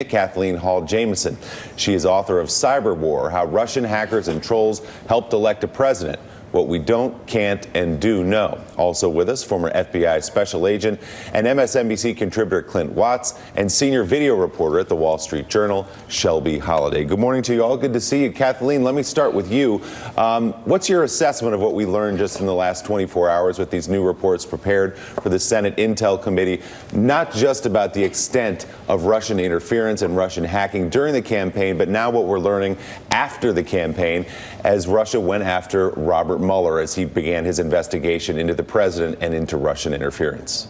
Kathleen Hall Jamieson. She is author of Cyber War: How Russian Hackers and Trolls Helped Elect a President. What we don't, can't, and do know. Also with us, former FBI special agent and MSNBC contributor Clint Watts, and senior video reporter at the Wall Street Journal, Shelby Holliday. Good morning to you all. Good to see you. Kathleen, let me start with you. What's your assessment of what we learned just in the last 24 hours with these new reports prepared for the Senate Intel Committee, not just about the extent of Russian interference and Russian hacking during the campaign, but now what we're learning after the campaign as Russia went after Robert Mueller as he began his investigation into the president and into Russian interference?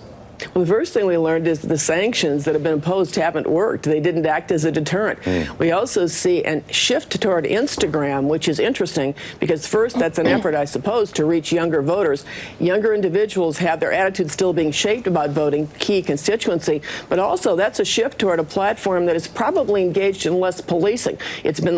Well, the first thing we learned is the sanctions that have been imposed haven't worked. They didn't act as a deterrent. We also see a shift toward Instagram, which is interesting because first, that's an effort, I suppose, to reach younger voters. Younger individuals have their attitudes still being shaped about voting, key constituency, but also that's a shift toward a platform that is probably engaged in less policing. It's been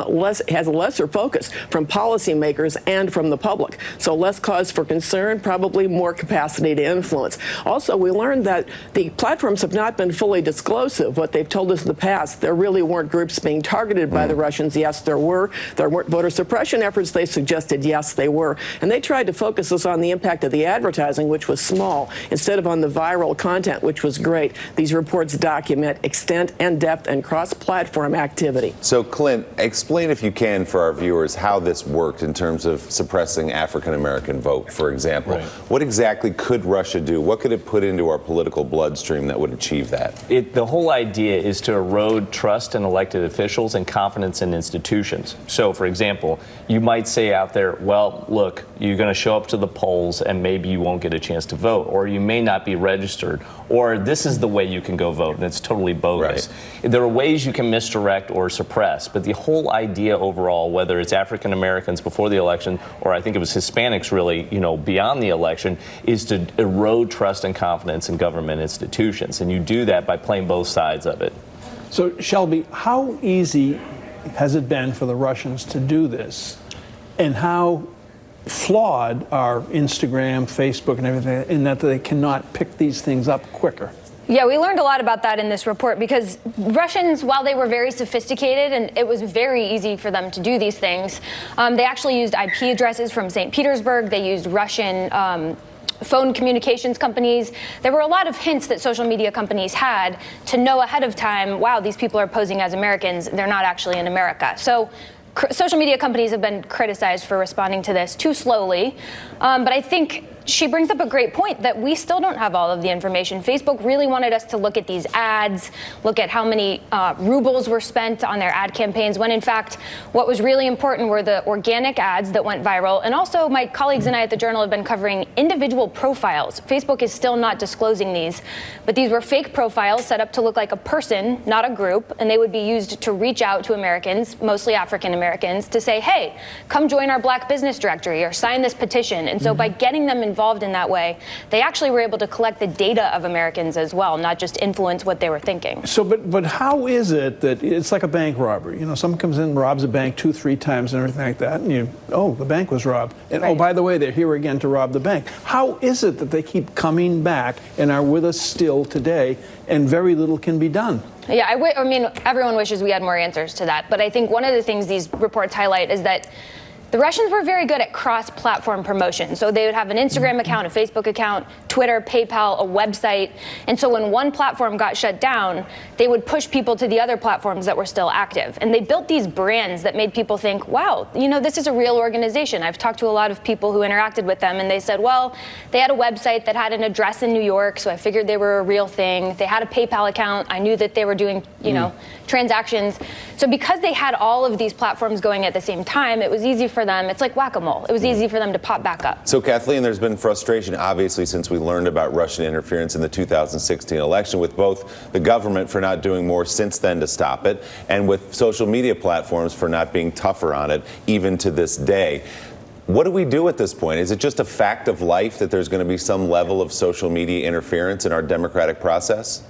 has a lesser focus from policymakers and from the public. So less cause for concern, probably more capacity to influence. Also, we learned that the platforms have not been fully disclosive. What they've told us in the past, there really weren't groups being targeted by the Russians. Yes, there were. There weren't voter suppression efforts. They suggested, yes, they were. And they tried to focus us on the impact of the advertising, which was small, instead of on the viral content, which was great. These reports document extent and depth and cross-platform activity. So, Clint, explain, if you can, for our viewers, how this worked in terms of suppressing African-American vote, for example. Right. What exactly could Russia do? What could it put into our political bloodstream that would achieve that? The whole idea is to erode trust in elected officials and confidence in institutions. So, for example, you might say out there, well, look, you're going to show up to the polls and maybe you won't get a chance to vote, or you may not be registered, or this is the way you can go vote, and it's totally bogus. Right. There are ways you can misdirect or suppress, but the whole idea overall, whether it's African Americans before the election, or I think it was Hispanics really, beyond the election, is to erode trust and confidence in government institutions, and you do that by playing both sides of it. So, Shelby, how easy has it been for the Russians to do this, and how flawed are Instagram, Facebook, and everything in that they cannot pick these things up quicker? Yeah, we learned a lot about that in this report because Russians, while they were very sophisticated and it was very easy for them to do these things, they actually used IP addresses from St. Petersburg. They used Russian phone communications companies. There were a lot of hints that social media companies had to know ahead of time, wow, these people are posing as Americans. They're not actually in America. So social media companies have been criticized for responding to this too slowly. But I think she brings up a great point that we still don't have all of the information. Facebook really wanted us to look at these ads, look at how many rubles were spent on their ad campaigns, when in fact, what was really important were the organic ads that went viral. And also my colleagues and I at the Journal have been covering individual profiles. Facebook is still not disclosing these, but these were fake profiles set up to look like a person, not a group, and they would be used to reach out to Americans, mostly African Americans, to say, hey, come join our Black Business Directory or sign this petition. And so by getting them involved in that way, they actually were able to collect the data of Americans as well, not just influence what they were thinking. So, but how is it that it's like a bank robbery? Someone comes in and robs a bank 2-3 times and everything like that, and the bank was robbed. And right. Oh, by the way, they're here again to rob the bank. How is it that they keep coming back and are with us still today, and very little can be done? Yeah, I mean, everyone wishes we had more answers to that. But I think one of the things these reports highlight is that the Russians were very good at cross-platform promotion. So they would have an Instagram account, a Facebook account, Twitter, PayPal, a website. And so when one platform got shut down, they would push people to the other platforms that were still active. And they built these brands that made people think, wow, this is a real organization. I've talked to a lot of people who interacted with them, and they said, well, they had a website that had an address in New York, so I figured they were a real thing. They had a PayPal account. I knew that they were doing, transactions. So because they had all of these platforms going at the same time, it was easy for them. It's like whack-a-mole. It was easy for them to pop back up. So, Kathleen, there's been frustration, obviously, since we learned about Russian interference in the 2016 election, with both the government for not doing more since then to stop it, and with social media platforms for not being tougher on it, even to this day. What do we do at this point? Is it just a fact of life that there's going to be some level of social media interference in our democratic process?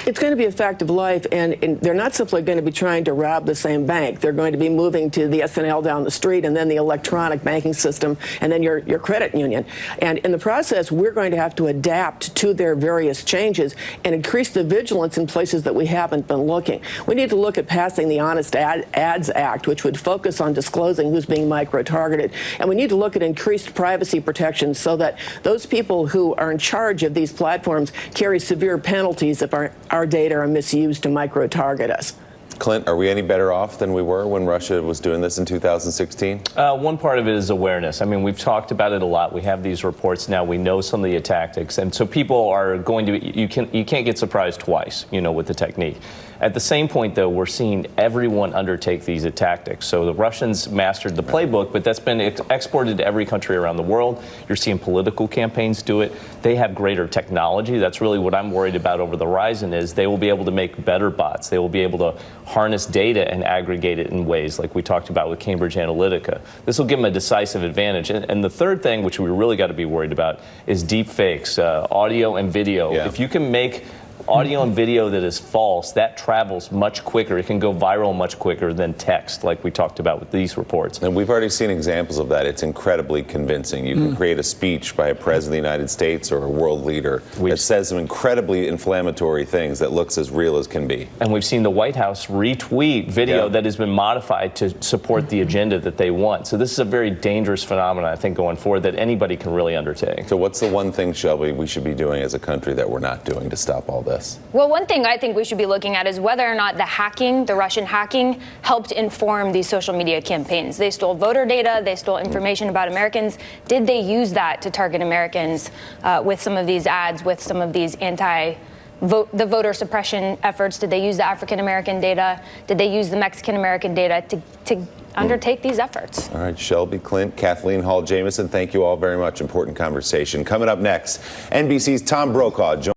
It's going to be a fact of life, and they're not simply going to be trying to rob the same bank. They're going to be moving to the SNL down the street, and then the electronic banking system, and then your credit union. And in the process, we're going to have to adapt to their various changes and increase the vigilance in places that we haven't been looking. We need to look at passing the Honest Ads Act, which would focus on disclosing who's being micro-targeted. And we need to look at increased privacy protections so that those people who are in charge of these platforms carry severe penalties if our data are misused to micro-target us. Clint, are we any better off than we were when Russia was doing this in 2016? One part of it is awareness. I mean, we've talked about it a lot. We have these reports now. We know some of the tactics, and so people are going to. You can't get surprised twice, with the technique. At the same point, though, we're seeing everyone undertake these tactics. So the Russians mastered the playbook, but that's been exported to every country around the world. You're seeing political campaigns do it. They have greater technology. That's really what I'm worried about over the horizon is they will be able to make better bots. They will be able to harness data and aggregate it in ways like we talked about with Cambridge Analytica. This will give them a decisive advantage. And the third thing, which we really got to be worried about, is deep fakes, audio and video. Yeah. If you can make audio and video that is false, that travels much quicker. It can go viral much quicker than text, like we talked about with these reports. And we've already seen examples of that. It's incredibly convincing. You can create a speech by a president of the United States or a world leader that says some incredibly inflammatory things that looks as real as can be. And we've seen the White House retweet video that has been modified to support the agenda that they want. So this is a very dangerous phenomenon, I think, going forward that anybody can really undertake. So what's the one thing, Shelby, we should be doing as a country that we're not doing to stop all this? Well, one thing I think we should be looking at is whether or not the Russian hacking, helped inform these social media campaigns. They stole voter data, they stole information about Americans. Did they use that to target Americans with some of these ads, with some of these the voter suppression efforts? Did they use the African American data? Did they use the Mexican American data to undertake these efforts? All right, Shelby, Clint, Kathleen Hall Jamieson, thank you all very much. Important conversation. Coming up next, NBC's Tom Brokaw joins